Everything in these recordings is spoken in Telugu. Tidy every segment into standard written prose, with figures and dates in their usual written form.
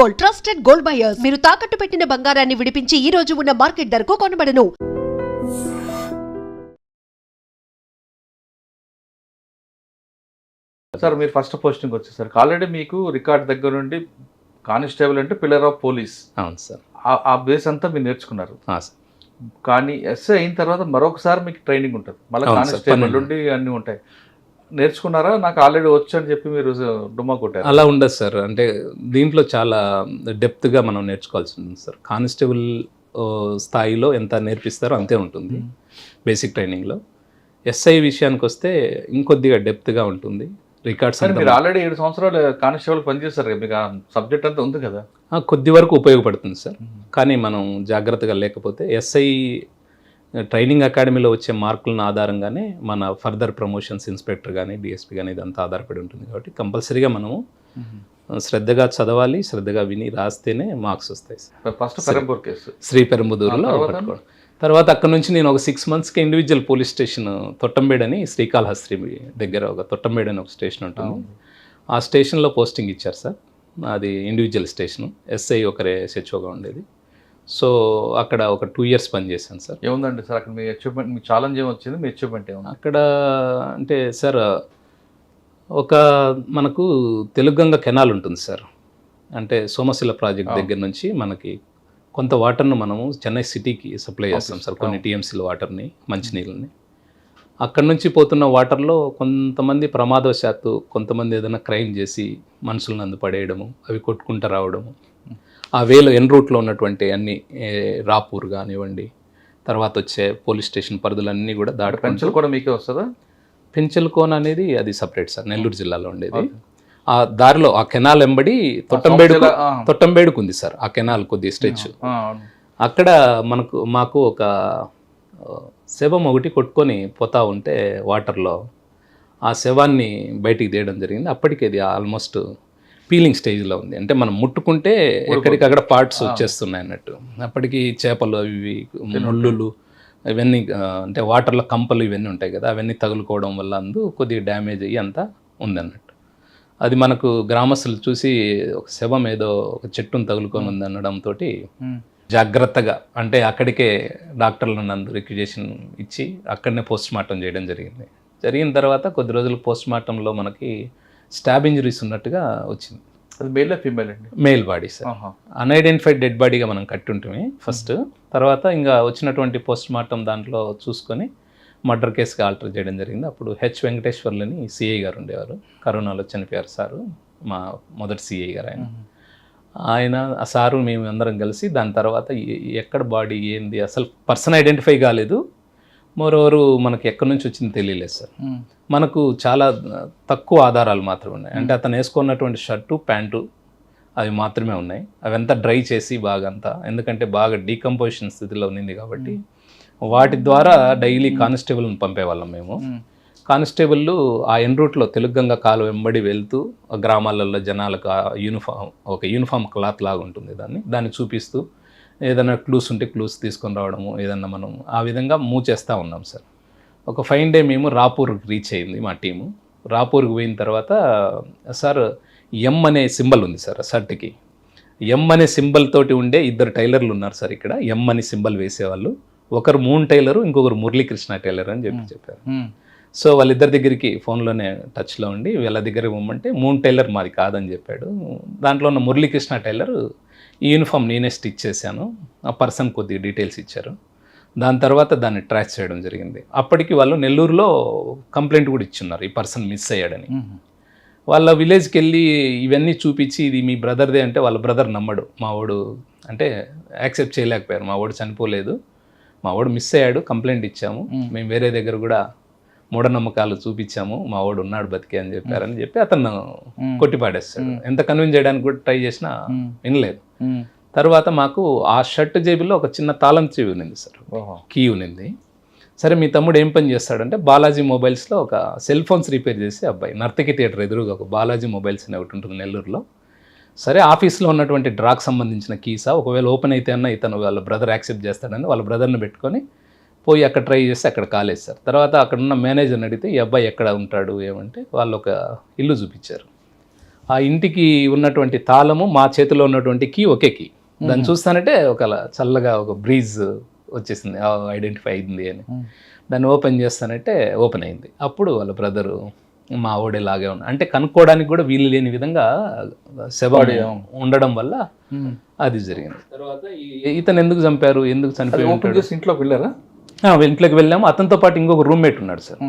Gold, trusted gold buyers. మీరు తాకట్టు పెట్టిన బంగారాన్ని విడిపించి ఈ రోజు ఉన్న మార్కెట్ ధరకు కొనబడను. సార్ మీరు ఫస్ట్ పోస్టింగ్ వచ్చేసరికి ఆల్రెడీ మీకు రికార్డ్ దగ్గర నుండి కానిస్టేబుల్ అంటే పిల్లర్ ఆఫ్ పోలీస్. అవును సార్. ఆ బేస్ అంతా మీరు నేర్చుకున్నారు. సార్ కానీ ఎస్ఐ అయిన తర్వాత మరొకసారి మీకు ట్రైనింగ్ ఉంటుంది, మళ్ళీ కానిస్టేబుల్ నుండి అన్నీ ఉంటాయి. నేర్చుకున్నారా? నాకు ఆల్రెడీ వచ్చు అని చెప్పి మీరు డుమ్మా కొట్టారు? అలా ఉండదు సార్. అంటే దీంట్లో చాలా డెప్త్గా మనం నేర్చుకోవాల్సి ఉంటుంది సార్. కానిస్టేబుల్ స్థాయిలో ఎంత నేర్పిస్తారో అంతే ఉంటుంది బేసిక్ ట్రైనింగ్లో. ఎస్ఐ విషయానికి వస్తే ఇంకొద్దిగా డెప్త్గా ఉంటుంది. రికార్డ్స్ మీరు ఆల్రెడీ 7 సంవత్సరాలు కానిస్టేబుల్ పనిచేస్తారు, మీకు ఆ సబ్జెక్ట్ అంతా ఉంది కదా. కొద్ది వరకు ఉపయోగపడుతుంది సార్. కానీ మనం జాగ్రత్తగా లేకపోతే ఎస్ఐ ట్రైనింగ్ అకాడమీలో వచ్చే మార్కులను ఆధారంగానే మన ఫర్దర్ ప్రమోషన్స్, ఇన్స్పెక్టర్ కానీ డిఎస్పీ కానీ ఇదంతా ఆధారపడి ఉంటుంది. కాబట్టి కంపల్సరీగా మనము శ్రద్ధగా చదవాలి, శ్రద్ధగా విని రాస్తేనే మార్క్స్ వస్తాయి సార్. ఫస్ట్ పెరంబూర్ కేసు, శ్రీ పెరంబుదూరులో తర్వాత అక్కడ నుంచి నేను ఒక 6 monthsకి ఇండివిజువల్ పోలీస్ స్టేషన్ తొట్టంబేడ్ అని, శ్రీకాళహస్తి దగ్గర ఒక తొట్టంబేడ్ అని ఒక స్టేషన్ ఉంటుంది. ఆ స్టేషన్లో పోస్టింగ్ ఇచ్చారు సార్. అది ఇండివిజువల్ స్టేషను. ఎస్ఐ ఒకరే SHOగా ఉండేది. సో అక్కడ ఒక 2 years పనిచేశాను సార్. ఏముందండి సార్ అక్కడ మీ అచీవ్మెంట్, మీ ఛాలెంజ్ ఏమొచ్చింది, మీ అచీవ్మెంట్ ఏముంది అక్కడ? అంటే సార్ ఒక మనకు తెలుగంగ కెనాల్ ఉంటుంది సార్. అంటే సోమశిల ప్రాజెక్ట్ దగ్గర నుంచి మనకి కొంత వాటర్ను మనము చెన్నై సిటీకి సప్లై చేస్తాం సార్. కొన్ని TMCల వాటర్ని, మంచినీళ్ళని. అక్కడ నుంచి పోతున్న వాటర్లో కొంతమంది ప్రమాదవశాత్తు, కొంతమంది ఏదైనా క్రైమ్ చేసి మనుషులను అందుపడేయడము, అవి కొట్టుకుంటూ రావడము, ఆ వేలో ఎన్ రూట్లో ఉన్నటువంటి అన్ని రాపూర్ కానివ్వండి, తర్వాత వచ్చే పోలీస్ స్టేషన్ పరిధులన్నీ కూడా దాటి. పెన్షన్ కూడా మీకే వస్తుందా? పెంచల్కోన అనేది అది సపరేట్ సార్, నెల్లూరు జిల్లాలో ఉండేది. ఆ దారిలో ఆ కెనాల్ ఎంబడి తొట్టంబేడుకు ఉంది సార్. ఆ కెనాల్ కొద్ది స్ట్రెచ్. అక్కడ మాకు ఒక శవం ఒకటి కొట్టుకొని పోతా ఉంటే వాటర్లో ఆ శవాన్ని బయటికి తీయడం జరిగింది. అప్పటికి అది ఆల్మోస్ట్ పీలింగ్ స్టేజ్లో ఉంది. అంటే మనం ముట్టుకుంటే ఎక్కడికక్కడ పార్ట్స్ వచ్చేస్తున్నాయి అన్నట్టు. అప్పటికి చేపలు, అవి ముళ్ళులు, ఇవన్నీ అంటే వాటర్లో కంపలు ఇవన్నీ ఉంటాయి కదా, అవన్నీ తగులుకోవడం వల్ల కొద్దిగా డ్యామేజ్ అయ్యి అంతా ఉందన్నట్టు. అది మనకు గ్రామస్తులు చూసి ఒక శవం ఏదో ఒక చెట్టును తగులుకొని ఉంది అనడంతో జాగ్రత్తగా, అంటే అక్కడికే డాక్టర్లు నందు రిక్విజేషన్ ఇచ్చి అక్కడనే పోస్ట్మార్టం చేయడం జరిగింది. జరిగిన తర్వాత కొద్ది రోజులు పోస్ట్మార్టంలో మనకి స్టాబ్ ఇంజరీస్ ఉన్నట్టుగా వచ్చింది. అది మేల్ ఫీమేల్ అండి? Male body sir. Unidentified dead బాడీగా మనం కట్టుంటామే ఫస్ట్. తర్వాత ఇంకా వచ్చినటువంటి పోస్ట్మార్టం దాంట్లో చూసుకొని మర్డర్ కేసుగా ఆల్టర్ చేయడం జరిగింది. అప్పుడు వెంకటేశ్వర్లని సిఐ గారు ఉండేవారు, కరోనాలో చనిపోయారు సారు, మా మొదటి సిఐ గారు ఆయన. ఆ సారు మేము అందరం కలిసి దాని తర్వాత ఎక్కడ బాడీ ఏంది అసలు పర్సన్ ఐడెంటిఫై కాలేదు. మరోవరు మనకి ఎక్కడి నుంచి వచ్చింది తెలియలేదు సార్. మనకు చాలా తక్కువ ఆధారాలు మాత్రమే ఉన్నాయి. అంటే అతను వేసుకున్నటువంటి షర్టు, ప్యాంటు అవి మాత్రమే ఉన్నాయి. అవంతా డ్రై చేసి బాగా అంతా, ఎందుకంటే బాగా డీకంపోజిషన్ స్థితిలో ఉన్నింది కాబట్టి వాటి ద్వారా డైలీ కానిస్టేబుల్ని పంపేవాళ్ళం మేము. కానిస్టేబుళ్ళు ఆ ఎన్ రూట్లో తెలుగంగ కాలు వెంబడి వెళ్తూ గ్రామాలలో జనాలకు ఒక యూనిఫామ్ క్లాత్ లాగా ఉంటుంది, దాన్ని చూపిస్తూ ఏదైనా క్లూస్ ఉంటే క్లూస్ తీసుకొని రావడము, ఏదన్నా మనం ఆ విధంగా మూవ్ చేస్తూ ఉన్నాం సార్. ఒక ఫైన్ డే మేము రాపూర్కి రీచ్ అయింది మా టీము. రాపూర్కి పోయిన తర్వాత సార్ ఎం అనే సింబల్ ఉంది సార్ షర్ట్కి. ఎం అనే సింబల్ తోటి ఉండే 2 టైలర్లు ఉన్నారు సార్ ఇక్కడ. ఎం అని సింబల్ వేసేవాళ్ళు. ఒకరు మూన్ టైలరు, ఇంకొకరు మురళీకృష్ణ టైలర్ అని చెప్పారు. సో వాళ్ళిద్దరి దగ్గరికి ఫోన్లోనే టచ్లో ఉండి వీళ్ళ దగ్గరికి పోమంటే మూన్ టైలర్ మాది కాదని చెప్పాడు. దాంట్లో ఉన్న మురళీకృష్ణ టైలర్ ఈ యూనిఫామ్ నేనే స్టిచ్ చేశాను, ఆ పర్సన్ కొద్దిగా డీటెయిల్స్ ఇచ్చారు. దాని తర్వాత దాన్ని ట్రాక్ చేయడం జరిగింది. అప్పటికి వాళ్ళు నెల్లూరులో కంప్లైంట్ కూడా ఇచ్చున్నారు, ఈ పర్సన్ మిస్ అయ్యాడని. వాళ్ళ విలేజ్కి వెళ్ళి ఇవన్నీ చూపించి ఇది మీ బ్రదర్దే అంటే వాళ్ళ బ్రదర్ నమ్మడు. మా వాడు అంటే యాక్సెప్ట్ చేయలేకపోయారు. మా వాడు చనిపోలేదు, మా వాడు మిస్ అయ్యాడు, కంప్లైంట్ ఇచ్చాము, మేము వేరే దగ్గర కూడా మూఢనమ్మకాలు చూపించాము, మా వాడు ఉన్నాడు బతికే అని చెప్పారని చెప్పి అతను కొట్టిపాడేస్తాడు. ఎంత కన్విన్స్ చేయడానికి కూడా ట్రై చేసినా వినలేదు. తర్వాత మాకు ఆ షర్ట్ జేబులో ఒక చిన్న తాళం చెవి ఉన్నింది సార్, కీ ఉన్నింది. సరే మీ తమ్ముడు ఏం పని చేస్తాడంటే బాలాజీ మొబైల్స్లో ఒక సెల్ ఫోన్స్ రిపేర్ చేసే అబ్బాయి, నర్తకి థియేటర్ ఎదురుగా ఒక బాలాజీ మొబైల్స్ అనే ఒకటి ఉంటుంది నెల్లూరులో. సరే ఆఫీస్లో ఉన్నటువంటి డ్రాగ్ సంబంధించిన కీసా, ఒకవేళ ఓపెన్ అయితే అన్న ఇతను వాళ్ళ బ్రదర్ యాక్సెప్ట్ చేస్తాడని వాళ్ళ బ్రదర్ని పెట్టుకొని పోయి అక్కడ ట్రై చేస్తే అక్కడ కాలేదు సార్. తర్వాత అక్కడ ఉన్న మేనేజర్ని అడిగితే ఈ అబ్బాయి ఎక్కడ ఉంటాడు ఏమంటే వాళ్ళు ఒక ఇల్లు చూపించారు. ఆ ఇంటికి ఉన్నటువంటి తాళము మా చేతిలో ఉన్నటువంటి కీ ఒకే కీ. దాన్ని చూస్తానంటే ఒక చల్లగా ఒక బ్రీజ్ వచ్చేసింది, ఐడెంటిఫై అయింది అని. దాన్ని ఓపెన్ చేస్తానంటే ఓపెన్ అయింది. అప్పుడు వాళ్ళ బ్రదరు మా ఓడేలాగే ఉన్నా అంటే కనుక్కోవడానికి కూడా వీలు లేని విధంగా శవం ఉండడం వల్ల అది జరిగింది. తర్వాత ఇతను ఎందుకు చంపారు, ఎందుకు చనిపోయి ఇంట్లోకి వెళ్ళారా? ఇంట్లోకి వెళ్ళాము. అతనితో పాటు ఇంకొక రూమ్మేట్ ఉన్నాడు సార్.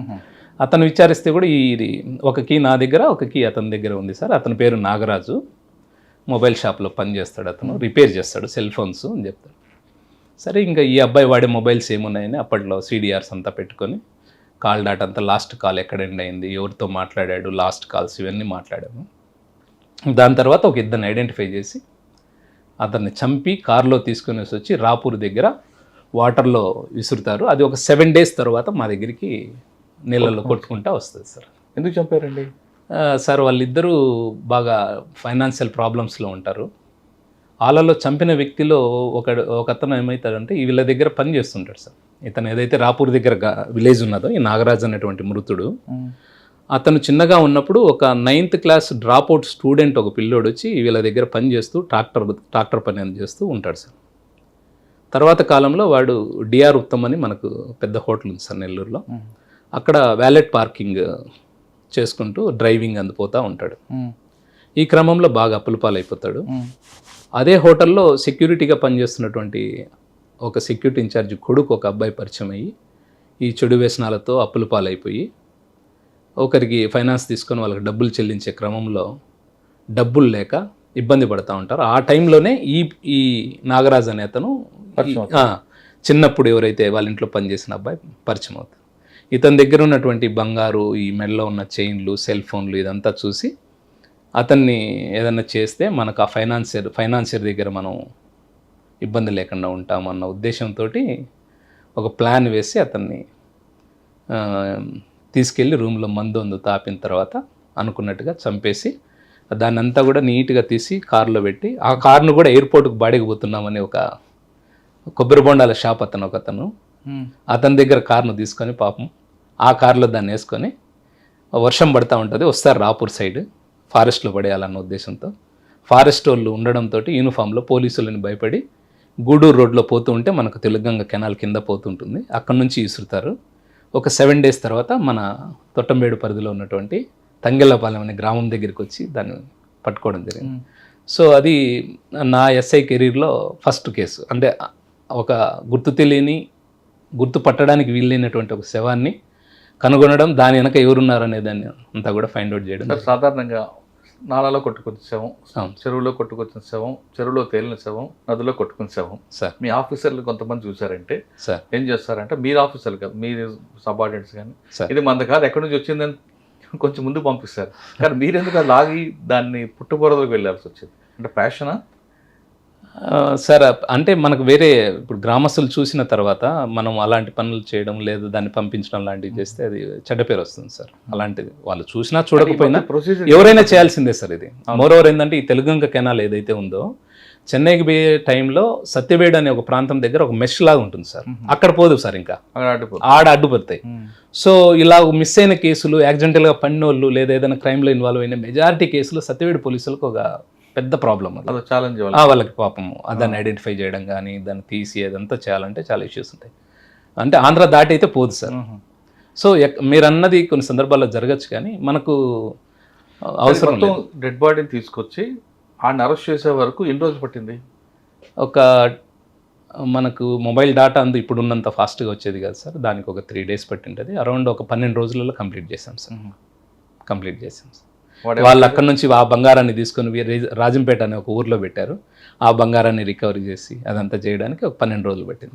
అతను విచారిస్తే కూడా ఇది ఒక కీ నా దగ్గర, ఒక కీ అతని దగ్గర ఉంది సార్. అతని పేరు నాగరాజు, మొబైల్ షాప్లో పనిచేస్తాడు, అతను రిపేర్ చేస్తాడు సెల్ ఫోన్స్ అని చెప్తాడు. సరే ఇంకా ఈ అబ్బాయి వాడే మొబైల్స్ ఏమున్నాయని అప్పట్లో CDRs అంతా పెట్టుకొని కాల్ డాటా అంతా, లాస్ట్ కాల్ ఎక్కడ ఎండ్ అయింది, ఎవరితో మాట్లాడాడు, లాస్ట్ కాల్స్ ఇవన్నీ మాట్లాడాము. దాని తర్వాత ఒక ఇద్దరిని ఐడెంటిఫై చేసి అతన్ని చంపి కారులో తీసుకుని వచ్చి రాపూర్ దగ్గర వాటర్లో విసురుతారు. అది ఒక 7 days తర్వాత మా దగ్గరికి నీళ్ళల్లో కొట్టుకుంటా వస్తుంది సార్. ఎందుకు చంపారండి? సార్ వాళ్ళిద్దరూ బాగా ఫైనాన్షియల్ ప్రాబ్లమ్స్లో ఉంటారు. వాళ్ళలో చంపిన వ్యక్తిలో ఒకతను ఏమవుతాడంటే వీళ్ళ దగ్గర పని చేస్తుంటాడు సార్. ఇతను ఏదైతే రాపూర్ దగ్గర విలేజ్ ఉన్నదో ఈ నాగరాజు అనేటువంటి మృతుడు, అతను చిన్నగా ఉన్నప్పుడు ఒక 9th class డ్రాప్అవుట్ స్టూడెంట్ ఒక పిల్లోడు వచ్చి వీళ్ళ దగ్గర పని చేస్తూ ట్రాక్టర్ పని అని చేస్తూ ఉంటాడు సార్. తర్వాత కాలంలో వాడు డిఆర్ ఉత్తమ్ అని మనకు పెద్ద హోటల్ ఉంది సార్ నెల్లూరులో, అక్కడ వ్యాలెట్ పార్కింగ్ చేసుకుంటూ డ్రైవింగ్ అందిపోతూ ఉంటాడు. ఈ క్రమంలో బాగా అప్పులపాలైపోతాడు. అదే హోటల్లో సెక్యూరిటీగా పనిచేస్తున్నటువంటి ఒక సెక్యూరిటీ ఇన్ఛార్జ్ కొడుకు ఒక అబ్బాయి పరిచయం అయ్యి ఈ చెడు వ్యసనాలతో అప్పులపాలైపోయి ఒకరికి ఫైనాన్స్ తీసుకొని వాళ్ళకి డబ్బులు చెల్లించే క్రమంలో డబ్బులు లేక ఇబ్బంది పడుతూ ఉంటారు. ఆ టైంలోనే ఈ నాగరాజ్ అనే అతను చిన్నప్పుడు ఎవరైతే వాళ్ళ ఇంట్లో పనిచేసిన అబ్బాయి పరిచయం అవుతారు. ఇతని దగ్గర ఉన్నటువంటి బంగారు, ఈ మెడలో ఉన్న చైన్లు, సెల్ ఫోన్లు ఇదంతా చూసి అతన్ని ఏదన్నా చేస్తే మనకు ఆ ఫైనాన్సియర్ దగ్గర మనం ఇబ్బంది లేకుండా ఉంటామన్న ఉద్దేశంతో ఒక ప్లాన్ వేసి అతన్ని తీసుకెళ్ళి రూమ్లో మందు తాపిన తర్వాత అనుకున్నట్టుగా చంపేసి దాన్ని అంతా కూడా నీట్గా తీసి కారులో పెట్టి, ఆ కారును కూడా ఎయిర్పోర్ట్కి బాడీకి పోతున్నామని ఒక కొబ్బరి బొండాల షాప్ ఒకతను అతని దగ్గర కారును తీసుకొని పాపం ఆ కారులో దాన్ని వేసుకొని వర్షం పడుతూ ఉంటుంది, వస్తారు రాపూర్ సైడ్ ఫారెస్ట్లో పడేయాలన్న ఉద్దేశంతో. ఫారెస్ట్ వాళ్ళు ఉండడంతో యూనిఫామ్లో పోలీసులని భయపడి గూడూరు రోడ్లో పోతూ ఉంటే మనకు తెలుగంగ కెనాల్ కింద పోతుంటుంది, అక్కడ నుంచి ఇసురుతారు. ఒక 7 days తర్వాత మన తొట్టంబేడు పరిధిలో ఉన్నటువంటి తంగెళ్ళపాలెం అనే గ్రామం దగ్గరికి వచ్చి దాన్ని పట్టుకోవడం జరిగింది. సో అది నా ఎస్ఐ కెరీర్లో ఫస్ట్ కేసు. అంటే ఒక గుర్తు పట్టడానికి వీలైనటువంటి ఒక శవాన్ని కనుగొనడం, దాని వెనక ఎవరున్నారనే దాన్ని అంతా కూడా ఫైండ్ అవుట్ చేయడం. సాధారణంగా నాలాలో కొట్టుకొచ్చిన శవం, చెరువులో కొట్టుకొచ్చిన శవం, చెరువులో తేలిన శవం, నదిలో కొట్టుకున్న శవం సార్, మీ ఆఫీసర్లు కొంతమంది చూసారంటే సార్ ఏం చేస్తారంటే, మీరు ఆఫీసర్లు కాదు, మీరు సబార్డినేట్స్ కానీ ఇది మంద కాదు ఎక్కడి నుంచి వచ్చిందని కొంచెం ముందు పంపిస్తారు, కానీ మీరెందుకు అది లాగి దాన్ని పుట్టుబోరలకు వెళ్ళాల్సి వచ్చింది? అంటే ప్యాషనా సార్? అంటే మనకు వేరే ఇప్పుడు గ్రామస్తులు చూసిన తర్వాత మనం అలాంటి పనులు చేయడం లేదా దాన్ని పంపించడం లాంటివి చేస్తే అది చెడ్డ పేరు వస్తుంది సార్. అలాంటిది వాళ్ళు చూసినా చూడకపోయినా ఎవరైనా చేయాల్సిందే సార్. ఇది మోరోవర్ ఏంటంటే ఈ తెలుగంగ కెనాల్ ఏదైతే ఉందో చెన్నైకి పోయే టైంలో సత్యవేడు అనే ఒక ప్రాంతం దగ్గర ఒక మెష్ లాగా ఉంటుంది సార్, అక్కడ పోదు సార్, ఇంకా ఆడ అడ్డుపడతాయి. సో ఇలా మిస్ అయిన కేసులు, యాక్సిడెంటల్గా పడినోళ్ళు లేదా ఏదైనా క్రైమ్లో ఇన్వాల్వ్ అయిన మెజారిటీ కేసులు సత్యవేడు పోలీసులకు ఒక పెద్ద ప్రాబ్లం. అది ఛాలెంజ్ వాళ్ళకి పాపం దాన్ని ఐడెంటిఫై చేయడం కానీ దాన్ని తీసి అదంతా చేయాలంటే చాలా ఇష్యూస్ ఉంటాయి. అంటే ఆంధ్ర దాటి అయితే పోదు సార్. సో మీరు అన్నది కొన్ని సందర్భాల్లో జరగచ్చు, కానీ మనకు అవసరం లేదు. డెడ్ బాడీని తీసుకొచ్చి ఆయన అరెస్ట్ చేసే వరకు ఎన్ని రోజులు పట్టింది? ఒక మనకు మొబైల్ డేటా అందు ఇప్పుడు ఉన్నంత ఫాస్ట్గా వచ్చేది కాదు సార్, దానికి ఒక 3 days పట్టింటుంది. అరౌండ్ ఒక 12 రోజులలో కంప్లీట్ చేసాం సార్. వాళ్ళు అక్కడ నుంచి ఆ బంగారాన్ని తీసుకొని రాజంపేట అనే ఒక ఊర్లో పెట్టారు. ఆ బంగారాన్ని రికవరీ చేసి అదంతా చేయడానికి ఒక 12 రోజులు పట్టింది.